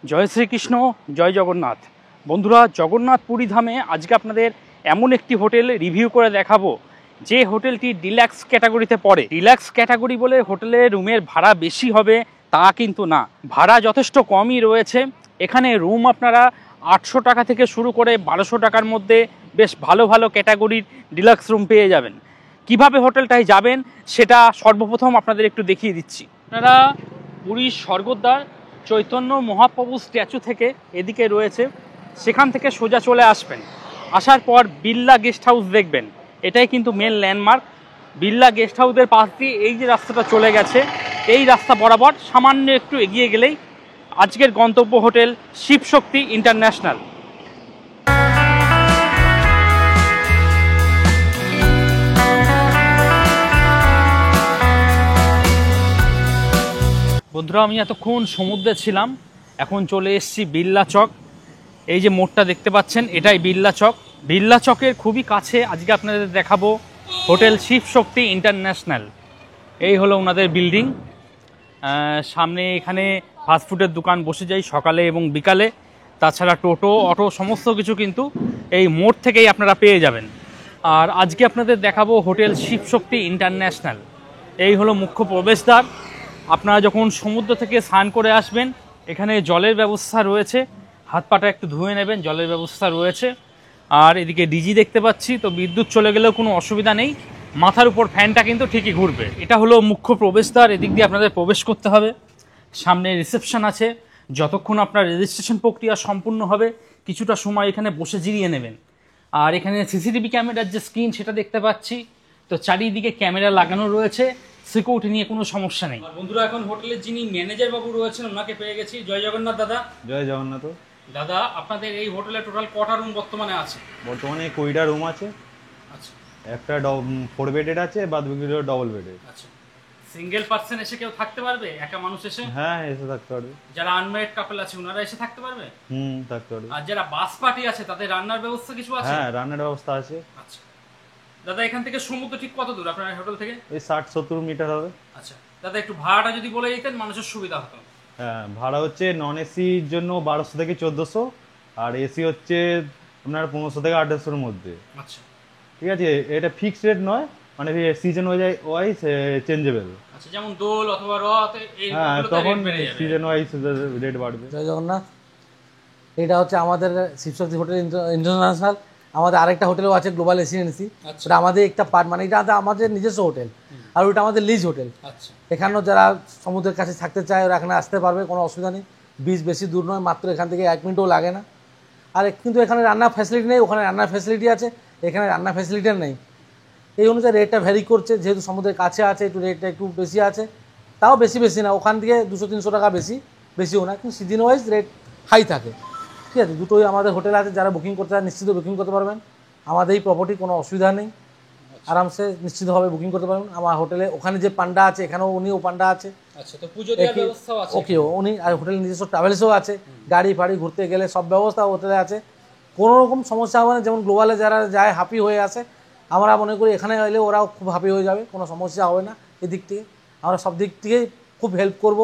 জয় শ্রীকৃষ্ণ, জয় জগন্নাথ। বন্ধুরা, জগন্নাথ পুরী ধামে আজকে আপনাদের এমন একটি হোটেল রিভিউ করে দেখাবো যে হোটেলটি ডিলাক্স ক্যাটাগরিতে পড়ে। ডিলাক্স ক্যাটাগরি বলে হোটেলের রুমের ভাড়া বেশি হবে তা কিন্তু না, ভাড়া যথেষ্ট কমই রয়েছে। এখানে রুম আপনারা 800 টাকা থেকে শুরু করে 1200 টাকার মধ্যে বেশ ভালো ভালো ক্যাটাগরির ডিলাক্স রুম পেয়ে যাবেন। কিভাবে হোটেলটায় যাবেন সেটা সর্বপ্রথম আপনাদের একটু দেখিয়ে দিচ্ছি। আপনারা পুরীর স্বর্গদ্বার চৈতন্য মহাপ্রভু স্ট্যাচু থেকে এদিকে রয়েছে, সেখান থেকে সোজা চলে আসবেন। আসার পর বিড়লা গেস্ট হাউস দেখবেন, এটাই কিন্তু মেন ল্যান্ডমার্ক। বিড়লা গেস্ট হাউসের পাশ দিয়ে এই যে রাস্তাটা চলে গেছে, এই রাস্তা বরাবর সামান্য একটু এগিয়ে গেলেই আজকের গন্তব্য হোটেল শিবশক্তি ইন্টারন্যাশনাল। বন্ধুরা, আমি এতক্ষণ সমুদ্রে ছিলাম, এখন চলে এসেছি বিড়লা চক। এই যে মোড়টা দেখতে পাচ্ছেন, এটাই বিড়লা চক। বিড়লা চকের খুবই কাছে আজকে আপনাদের দেখাবো হোটেল শিবশক্তি ইন্টারন্যাশনাল। এই হলো ওনাদের বিল্ডিং। সামনে এখানে ফাস্টফুডের দোকান বসে যায় সকালে এবং বিকালে, তাছাড়া টোটো, অটো সমস্ত কিছু কিন্তু এই মোড় থেকেই আপনারা পেয়ে যাবেন। আর আজকে আপনাদের দেখাবো হোটেল শিবশক্তি ইন্টারন্যাশনাল। এই হলো মুখ্য প্রবেশদ্বার। আপনারা যখন সমুদ্র থেকে স্নান করে আসবেন, এখানে জলের ব্যবস্থা রয়েছে, হাত পাটা একটু ধুয়ে নেবেন, জলের ব্যবস্থা রয়েছে। আর এদিকে ডিজি দেখতে পাচ্ছি, তো বিদ্যুৎ চলে গেলেও কোনো অসুবিধা নেই, মাথার উপর ফ্যানটা কিন্তু ঠিকই ঘুরবে। এটা হলো মুখ্য প্রবেশদ্বার, এদিক দিয়ে আপনাদের প্রবেশ করতে হবে। সামনে রিসেপশন আছে, যতক্ষণ আপনার রেজিস্ট্রেশন প্রক্রিয়া সম্পূর্ণ হবে কিছুটা সময় এখানে বসে জিরিয়ে নেবেন। আর এখানে সিসিটিভি ক্যামেরার যে স্ক্রিন সেটা দেখতে পাচ্ছি, তো চারিদিকে ক্যামেরা লাগানো রয়েছে, সিকিউরিটি নিয়ে কোনো সমস্যা নেই। বন্ধুরা, এখন হোটেলের যিনি ম্যানেজার বাবু রয়েছেন ওনাকে পেয়ে গেছি। জয় জগন্নাথ দাদা। জয় জগন্নাথ। দাদা, আপনাদের এই হোটেলে টোটাল কটা রুম বর্তমানে আছে? বর্তমানে 20টা রুম আছে। আচ্ছা, একটা 4 বেডেড আছে, বাদ বাকিগুলো ডবল বেডেড। আচ্ছা, সিঙ্গেল পার্সন এসে কেউ থাকতে পারবে? একা মানুষ এসে? হ্যাঁ, এসে থাকতে পারবে। যারা আনম্যারিড কাপল আছে ওনারা এসে থাকতে পারবে? থাকতে পারবে। আর যারা বাস পার্টি আছে তাদের রান্নার ব্যবস্থা কিছু আছে? হ্যাঁ, রান্নার ব্যবস্থা আছে। আচ্ছা দাদা, এখান থেকে সমুদ্র ঠিক কত দূর আপনার হোটেল থেকে? ওই 60-70 মিটার হবে। আচ্ছা দাদা, একটু ভাড়াটা যদি বলে দিতেন মানুষের সুবিধা হতো। হ্যাঁ, ভাড়া হচ্ছে নন এসির জন্য 1200 থেকে 1400, আর এসি হচ্ছে আপনার 1500 থেকে 1800 এর মধ্যে। আচ্ছা, ঠিক আছে, এটা ফিক্সড রেট নয়, মানে সিজন ওয়াইজ চেঞ্জেবল। আচ্ছা, যেমন দোল অথবা রথ, এই হ্যাঁ, তখন সিজন ওয়াইজ রেট বাড়বে। জয় জগন্নাথ। এটা হচ্ছে আমাদের শিবশক্তি হোটেল ইন্টারন্যাশনাল। আমাদের আরেকটা হোটেলও আছে, গ্লোবাল রেসিডেন্সি। ওটা আমাদের একটা পার্ট, মানে এটা আমাদের নিজস্ব হোটেল, আর ওটা আমাদের লিজ হোটেল। আচ্ছা, এখানেও যারা সমুদ্রের কাছে থাকতে চায় ওরা এখানে আসতে পারবে, কোনো অসুবিধা নেই। বিচ বেশি দূর নয়, মাত্র এখান থেকে 1 মিনিটও লাগে না। আর কিন্তু এখানে রান্নার ফ্যাসিলিটি নেই, ওখানে রান্নার ফ্যাসিলিটি আছে, এখানে রান্নার ফ্যাসিলিটি নেই। এই অনুযায়ী রেটটা ভ্যারি করছে, যেহেতু সমুদ্রের কাছে আছে একটু রেটটা একটু বেশি আছে, তাও বেশি না, ওখান থেকে 200-300 টাকা বেশিও না, কিন্তু সিজন ওয়াইজ রেট হাই থাকে। ঠিক আছে, দুটোই আমাদের হোটেল আছে, যারা বুকিং করতে চান নিশ্চিত বুকিং করতে পারবেন। আমাদের এই প্রপার্টি কোনো অসুবিধা নেই, আরামসে নিশ্চিতভাবে বুকিং করতে পারবেন। আমার হোটেলে ওখানে যে পান্ডা আছে, এখানেও উনিও পান্ডা আছে। আচ্ছা, তো পুজো দেওয়ার ব্যবস্থাও আছে? ওকে, উনি আর হোটেলের নিজস্ব ট্রাভেলসও আছে, গাড়ি ফাড়ি ঘুরতে গেলে সব ব্যবস্থা হোটেলে আছে, কোনো রকম সমস্যা হবে না। যেমন গ্লোবালে যারা যায় হ্যাপি হয়ে আসে, আমরা মনে করি এখানে এলে ওরাও খুব হ্যাপি হয়ে যাবে, কোনো সমস্যা হবে না। এদিক থেকে আমরা সব দিক থেকেই খুব হেল্প করব,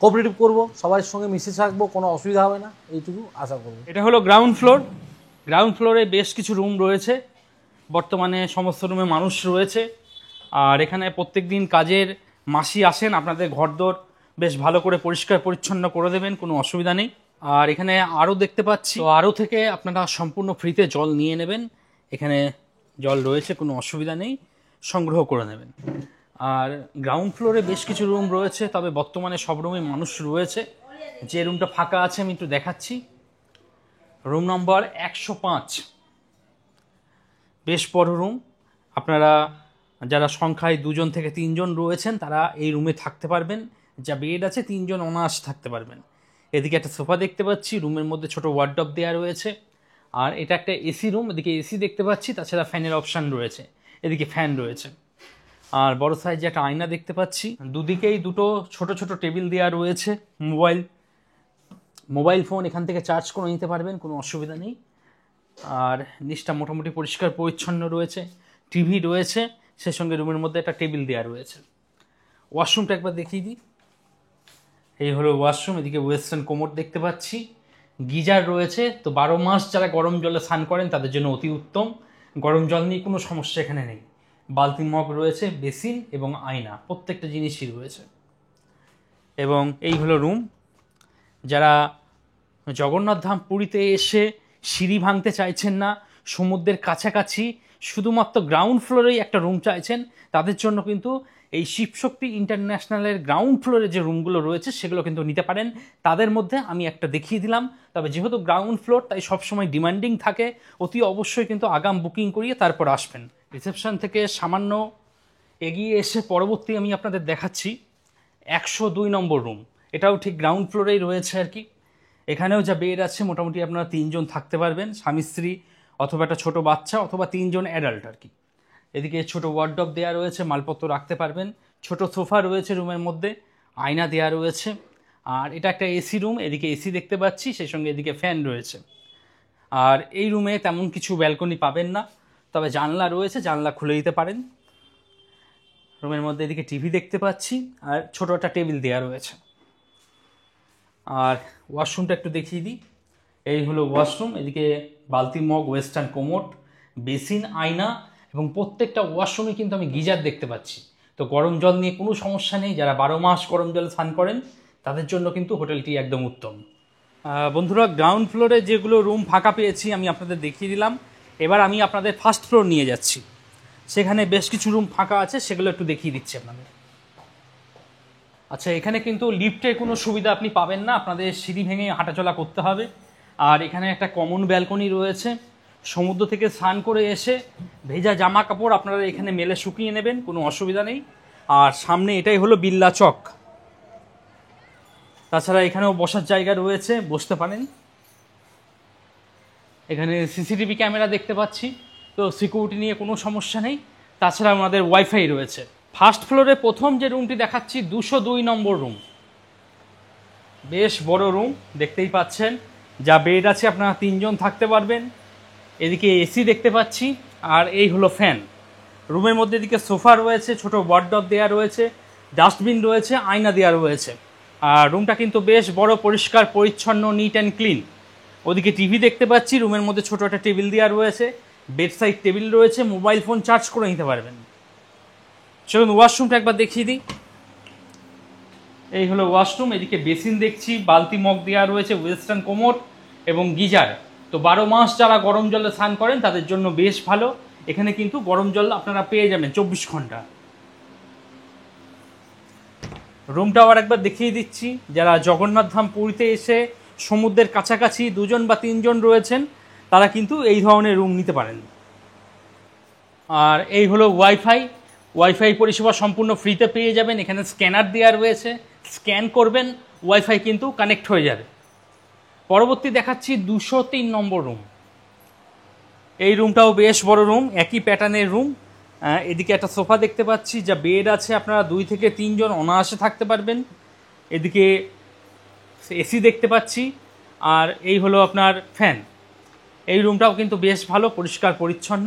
কোঅপারেটিভ করব, সবার সঙ্গে মিশে থাকবো, কোনো অসুবিধা হবে না, এইটুকু আশা করব। এটা হলো গ্রাউন্ড ফ্লোর। গ্রাউন্ড ফ্লোরে বেশ কিছু রুম রয়েছে, বর্তমানে সমস্ত রুমে মানুষ রয়েছে। আর এখানে প্রত্যেক দিন কাজের মাসি আসেন, আপনাদের ঘরদোর বেশ ভালো করে পরিষ্কার পরিচ্ছন্ন করে দেবেন, কোনো অসুবিধা নেই। আর এখানে আরও দেখতে পাচ্ছি, তো আরও থেকে আপনারা সম্পূর্ণ ফ্রিতে জল নিয়ে নেবেন, এখানে জল রয়েছে, কোনো অসুবিধা নেই, সংগ্রহ করে নেবেন। আর গ্রাউন্ড ফ্লোরে বেশ কিছু রুম রয়েছে, তবে বর্তমানে সব রুমে মানুষ রয়েছে। যে রুমটা ফাঁকা আছে আমি একটু দেখাচ্ছি, রুম নম্বর 105, বেশ বড় রুম। আপনারা যারা সংখ্যায় 2 জন থেকে 3 জন রয়েছেন তারা এই রুমে থাকতে পারবেন, যা বেড আছে 3 জন অনায়াসে থাকতে পারবেন। এদিকে একটা সোফা দেখতে পাচ্ছি, রুমের মধ্যে ছোট ওয়ার্ডরোব দেওয়া রয়েছে। আর এটা একটা এসি রুম, এদিকে এসি দেখতে পাচ্ছি, তাছাড়া ফ্যানের অপশান রয়েছে, এদিকে ফ্যান রয়েছে। আর বড় সাইজে একটা আয়না দেখতে পাচ্ছি, দুদিকেই দুটো ছোট ছোট টেবিল দেওয়া রয়েছে। মোবাইল ফোন এখান থেকে চার্জ করে নিতে পারবেন, কোনো অসুবিধা নেই। আর নিচটা মোটামুটি পরিষ্কার পরিচ্ছন্ন রয়েছে, টিভি রয়েছে, সে সঙ্গে রুমের মধ্যে একটা টেবিল দেওয়া রয়েছে। ওয়াশরুমটা একবার দেখিয়ে দিই। এই হলো ওয়াশরুম, এদিকে ওয়েস্টার্ন কোমোড দেখতে পাচ্ছি, গিজার রয়েছে। তো 12 মাস যারা গরম জলে স্নান করেন তাদের জন্য অতি উত্তম, গরম জল নিয়ে কোনো সমস্যা এখানে নেই। বালতি মগ রয়েছে, বেসিন এবং আয়না, প্রত্যেকটা জিনিসই রয়েছে। এবং এই হলো রুম। যারা জগন্নাথ ধাম পুরীতে এসে সিঁড়ি ভাঙতে চাইছেন না, সমুদ্রের কাছাকাছি শুধুমাত্র গ্রাউন্ড ফ্লোরেই একটা রুম চাইছেন, তাদের জন্য কিন্তু এই শিবশক্তি ইন্টারন্যাশনালের গ্রাউন্ড ফ্লোরে যে রুমগুলো রয়েছে সেগুলো কিন্তু নিতে পারেন। তাদের মধ্যে আমি একটা দেখিয়ে দিলাম। তবে যেহেতু গ্রাউন্ড ফ্লোর তাই সবসময় ডিমান্ডিং থাকে, অতি অবশ্যই কিন্তু আগাম বুকিং করিয়ে তারপর আসবেন। রিসেপশন থেকে সামান্য এগিয়ে এসে পরবর্তী আমি আপনাদের দেখাচ্ছি 102 নম্বর রুম। এটাও ঠিক গ্রাউন্ড ফ্লোরেই রয়েছে আর কি। এখানেও যা বেড আছে মোটামুটি আপনারা 3 জন থাকতে পারবেন, স্বামী স্ত্রী অথবা একটা ছোটো বাচ্চা অথবা 3 জন অ্যাডাল্ট আর কি। এদিকে ছোট ওয়ার্ডরোব দেওয়া রয়েছে, মালপত্র রাখতে পারবেন। ছোট সোফা রয়েছে রুমের মধ্যে, আয়না দেওয়া রয়েছে। আর এটা একটা এসি রুম, এদিকে এসি দেখতে পাচ্ছি, সেই সঙ্গে এদিকে ফ্যান রয়েছে। আর এই রুমে তেমন কিছু ব্যালকনি পাবেন না, তবে জানলা রয়েছে, জানলা খুলে দিতে পারেন। রুমের মধ্যে এদিকে টিভি দেখতে পাচ্ছি আর ছোট একটা টেবিল দেওয়া রয়েছে। আর ওয়াশরুমটা একটু দেখিয়ে দিই। এই হলো ওয়াশরুম, এদিকে বালতি মগ, ওয়েস্টার্ন কোমোড, বেসিন, আয়না এবং প্রত্যেকটা ওয়াশরুমে কিন্তু আমি গিজার দেখতে পাচ্ছি। তো গরম জল নিয়ে কোনো সমস্যা নেই, যারা 12 মাস গরম জলে স্নান করেন তাদের জন্য কিন্তু হোটেলটি একদম উত্তম। বন্ধুরা, গ্রাউন্ড ফ্লোরে যেগুলো রুম ফাঁকা পেয়েছি আমি আপনাদের দেখিয়ে দিলাম। এবার আমি আপনাদের ফার্স্ট ফ্লোর নিয়ে যাচ্ছি, সেখানে বেশ কিছু রুম ফাঁকা আছে, সেগুলো একটু দেখিয়ে দিচ্ছি আপনাদের। আচ্ছা, এখানে কিন্তু লিফটের কোনো সুবিধা আপনি পাবেন না, আপনাদের সিঁড়ি ভেঙে হাঁটাচলা করতে হবে। আর এখানে একটা কমন ব্যালকনি রয়েছে, সমুদ্র থেকে স্নান করে এসে ভেজা জামা কাপড় আপনারা এখানে মেলে শুকিয়ে নেবেন, কোনো অসুবিধা নেই। আর সামনে এটাই হলো বিল্লা চক। তাছাড়া এখানেও বসার জায়গা রয়েছে, বসতে পারেন। এখানে সিসিটিভি ক্যামেরা দেখতে পাচ্ছি, তো সিকিউরিটি নিয়ে কোনো সমস্যা নেই। তাছাড়া আমাদের ওয়াইফাই রয়েছে। ফার্স্ট ফ্লোরে প্রথম যে রুমটি দেখাচ্ছি 202 নম্বর রুম, বেশ বড় রুম দেখতেই পাচ্ছেন। যা বেড আছে আপনারা 3 জন থাকতে পারবেন। এদিকে এসি দেখতে পাচ্ছি আর এই হলো ফ্যান। রুমের মধ্যে এদিকে সোফা রয়েছে, ছোট ওয়ার্ডরোব দেওয়া রয়েছে, ডাস্টবিন রয়েছে, আয়না দেওয়া রয়েছে। আর রুমটা কিন্তু বেশ বড়, পরিষ্কার পরিচ্ছন্ন, নিট অ্যান্ড ক্লিন। ওদিকে টিভি দেখতে পাচ্ছি, রুমের মধ্যে ছোট একটা টেবিল দেওয়া রয়েছে, বেড সাইড টেবিল রয়েছে, মোবাইল ফোন চার্জ করে নিতে পারবেন। চলুন ওয়াশরুমটা একবার দেখিয়ে দিই। এই হলো ওয়াশরুম, এদিকে বেসিন দেখছি, বালতি মগ দেওয়া রয়েছে, ওয়েস্টার্ন কোমোড এবং গিজার। তো 12 মাস যারা গরম জলে স্নান করেন তাদের জন্য বেশ ভালো। এখানে কিন্তু গরম জল আপনারা পেয়ে যাবেন 24 ঘন্টা। রুমটা আবার একবার দেখিয়ে দিচ্ছি। যারা জগন্নাথ ধাম পুরীতে এসে সমুদ্রের কাছাকাছি 2 জন বা 3 জন রয়েছেন তারা কিন্তু এই ধরনের রুম নিতে পারেন। আর এই হলো ওয়াইফাই পরিষেবা সম্পূর্ণ ফ্রিতে পেয়ে যাবেন। এখানে স্ক্যানার দেওয়া রয়েছে, স্ক্যান করবেন, ওয়াইফাই কিন্তু কানেক্ট হয়ে যাবে। পরবর্তী দেখাচ্ছি 203 নম্বর রুম। এই রুমটাও বেশ বড় রুম, একই প্যাটার্নের রুম। এদিকে একটা সোফা দেখতে পাচ্ছি, যা বেড আছে, আপনারা 2 থেকে 3 জন অনায়াসে থাকতে পারবেন। এদিকে এসি দেখতে পাচ্ছি আর এই হলো আপনার ফ্যান। এই রুমটাও কিন্তু বেশ ভালো, পরিষ্কার পরিচ্ছন্ন।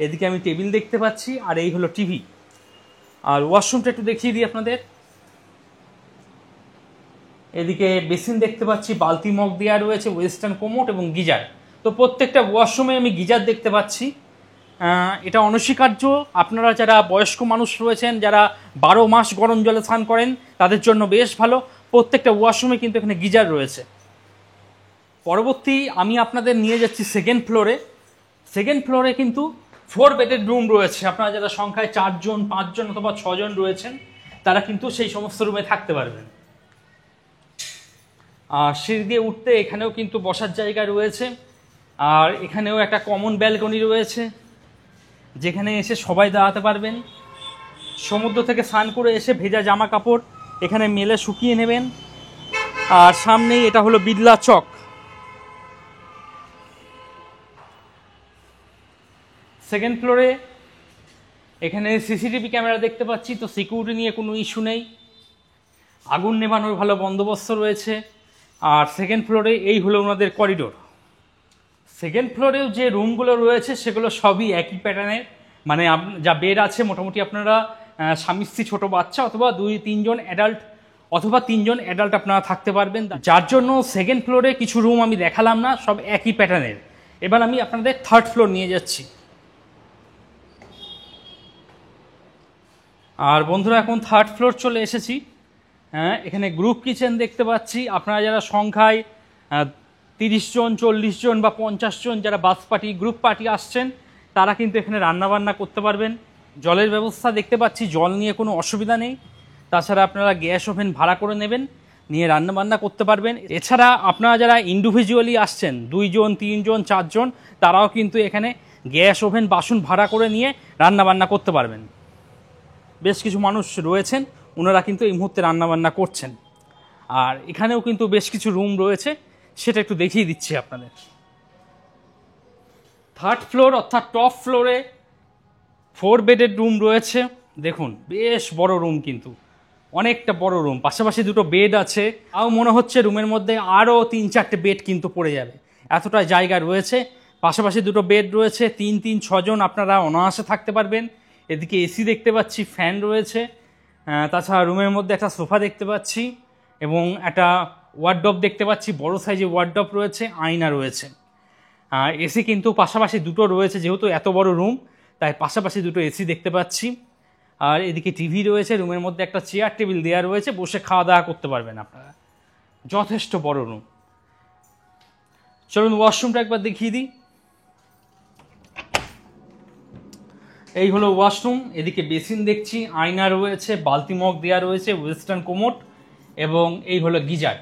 এদিকে আমি টেবিল দেখতে পাচ্ছি আর এই হলো টিভি। আর ওয়াশরুমটা একটু দেখিয়ে দিই আপনাদের। এদিকে বেসিন দেখতে পাচ্ছি, বালতি মগ দেওয়া রয়েছে, ওয়েস্টার্ন কোমোড এবং গিজার। তো প্রত্যেকটা ওয়াশরুমে আমি গিজার দেখতে পাচ্ছি। এটা অনস্বীকার্য। আপনারা যারা বয়স্ক মানুষ রয়েছেন, যারা 12 মাস গরম জলে স্নান করেন তাদের জন্য বেশ ভালো। প্রত্যেকটা ওয়াশরুমে কিন্তু এখানে গিজার রয়েছে। পরবর্তী আমি আপনাদের নিয়ে যাচ্ছি সেকেন্ড ফ্লোরে। সেকেন্ড ফ্লোরে কিন্তু 4 বেডের রুম রয়েছে। আপনারা যারা সংখ্যায় 4 জন, 5 জন অথবা 6 জন রয়েছেন তারা কিন্তু সেই সমস্ত রুমে থাকতে পারবেন। আর সিঁড়ি দিয়ে উঠতে এখানেও কিন্তু বসার জায়গা রয়েছে। আর এখানেও একটা কমন ব্যালকনি রয়েছে, যেখানে এসে সবাই দাঁড়াতে পারবেন। সমুদ্র থেকে স্নান করে এসে ভেজা জামা কাপড় এখানে মেলে শুকিয়ে নেবেন। আর সামনেই এটা হলো বিড়লা চক। সেকেন্ড ফ্লোরে এখানে সিসিটিভি ক্যামেরা দেখতে পাচ্ছি, তো সিকিউরিটি নিয়ে কোনো ইস্যু নেই। আগুন নেভানোর ভালো বন্দোবস্ত রয়েছে। আর সেকেন্ড ফ্লোরে এই হলো ওনাদের করিডোর। সেকেন্ড ফ্লোরেও যে রুমগুলো রয়েছে সেগুলো সবই একই প্যাটার্নের, মানে যা বেড আছে মোটামুটি আপনারা স্বামী স্ত্রী, ছোটো বাচ্চা অথবা 2-3 জন অ্যাডাল্ট অথবা 3 জন অ্যাডাল্ট আপনারা থাকতে পারবেন, যার জন্য সেকেন্ড ফ্লোরে কিছু রুম আমি দেখালাম না, সব একই প্যাটার্নের। এবার আমি আপনাদের থার্ড ফ্লোর নিয়ে যাচ্ছি। আর বন্ধুরা এখন থার্ড ফ্লোর চলে এসেছি। হ্যাঁ, এখানে গ্রুপ কিচেন দেখতে পাচ্ছি। আপনারা যারা সংখ্যায় 30 জন, 40 জন বা 50 জন যারা বাস পার্টি, গ্রুপ পার্টি আসছেন, তারা কিন্তু এখানে রান্নাবান্না করতে পারবেন। জলের ব্যবস্থা দেখতে পাচ্ছি, জল নিয়ে কোনো অসুবিধা নেই। তাছাড়া আপনারা গ্যাস ওভেন ভাড়া করে নেবেন, নিয়ে রান্নাবান্না করতে পারবেন। এছাড়া আপনারা যারা ইন্ডিভিজুয়ালি আসছেন, 2 জন, 3 জন, 4 জন, তারাও কিন্তু এখানে গ্যাস ওভেন বাসন ভাড়া করে নিয়ে রান্নাবান্না করতে পারবেন। বেশ কিছু মানুষ রয়েছেন, ওনারা কিন্তু এই মুহূর্তে রান্নাবান্না করছেন। আর এখানেও কিন্তু বেশ কিছু রুম রয়েছে, সেটা একটু দেখিয়ে দিচ্ছি আপনাদের। থার্ড ফ্লোর অর্থাৎ টপ ফ্লোরে 4 বেডের রুম রয়েছে। দেখুন বেশ বড় রুম, কিন্তু অনেকটা বড় রুম, পাশাপাশি 2টো বেড আছে। তাও মনে হচ্ছে রুমের মধ্যে আরও 3-4টে বেড কিন্তু পড়ে যাবে, এতটা জায়গা রয়েছে। পাশাপাশি 2টো বেড রয়েছে, 3-6 জন আপনারা অনায়াসে থাকতে পারবেন। এদিকে এসি দেখতে পাচ্ছি, ফ্যান রয়েছে। তাছাড়া রুমের মধ্যে একটা সোফা দেখতে পাচ্ছি এবং একটা ওয়ার্ডরোব দেখতে পাচ্ছি, বড় সাইজে ওয়ার্ডরোব রয়েছে, আয়না রয়েছে। এসি কিন্তু পাশাপাশি 2টো রয়েছে, যেহেতু এত বড় রুম তাই পাশাপাশি 2টো এসি দেখতে পাচ্ছি। আর এদিকে টিভি রয়েছে, রুমের মধ্যে একটা চেয়ার টেবিল দেওয়া রয়েছে, বসে খাওয়া দাওয়া করতে পারবেন আপনারা। যথেষ্ট বড় রুম। চলুন ওয়াশরুমটা একবার দেখিয়ে দিই। এই হলো ওয়াশরুম। এদিকে বেসিন দেখছি, আয়না রয়েছে, বালতি মগ দেওয়া রয়েছে, ওয়েস্টার্ন কোমোড এবং এই হলো গিজার।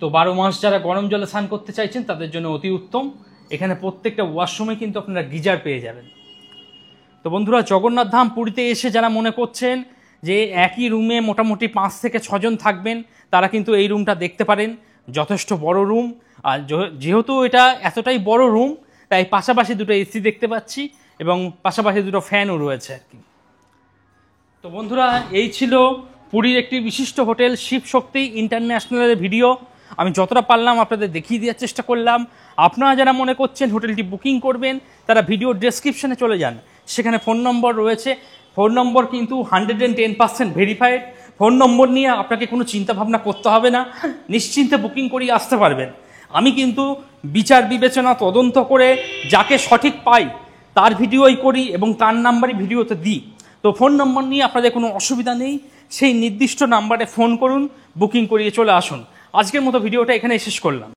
তো 12 মাস যারা গরম জলে স্নান করতে চাইছেন তাদের জন্য অতি উত্তম। এখানে প্রত্যেকটা ওয়াশরুমে কিন্তু আপনারা গিজার পেয়ে যাবেন। তো বন্ধুরা, জগন্নাথ ধাম পুরীতে এসে যারা মনে করছেন যে একই রুমে মোটামুটি 5 থেকে 6 জন থাকবেন, তারা কিন্তু এই রুমটা দেখতে পারেন। যথেষ্ট বড় রুম। আর যেহেতু এটা এতটাই বড় রুম, তাই পাশাপাশি 2টো এসি দেখতে পাচ্ছি এবং পাশাপাশি 2টো ফ্যানও রয়েছে আর কি। তো বন্ধুরা, এই ছিল পুরীর একটি বিশিষ্ট হোটেল শিবশক্তি ইন্টারন্যাশনালের ভিডিও। আমি যতটা পারলাম আপনাদের দেখিয়ে দেওয়ার চেষ্টা করলাম। আপনারা যারা মনে করছেন হোটেলটি বুকিং করবেন, তারা ভিডিও ডেসক্রিপশনে চলে যান, সেখানে ফোন নম্বর রয়েছে। ফোন নম্বর কিন্তু 110% ভেরিফাইড। ফোন নম্বর নিয়ে আপনাকে কোনো চিন্তাভাবনা করতে হবে না, নিশ্চিন্তে বুকিং করিয়ে আসতে পারবেন। আমি কিন্তু বিচার বিবেচনা তদন্ত করে যাকে সঠিক পাই তার ভিডিওই করি এবং তার নাম্বারই ভিডিওতে দিই। তো ফোন নম্বর নিয়ে আপনাদের কোনো অসুবিধা নেই, সেই নির্দিষ্ট নাম্বারে ফোন করুন, বুকিং করিয়ে চলে আসুন। আজকের মতো ভিডিওটা এখানে শেষ করলাম।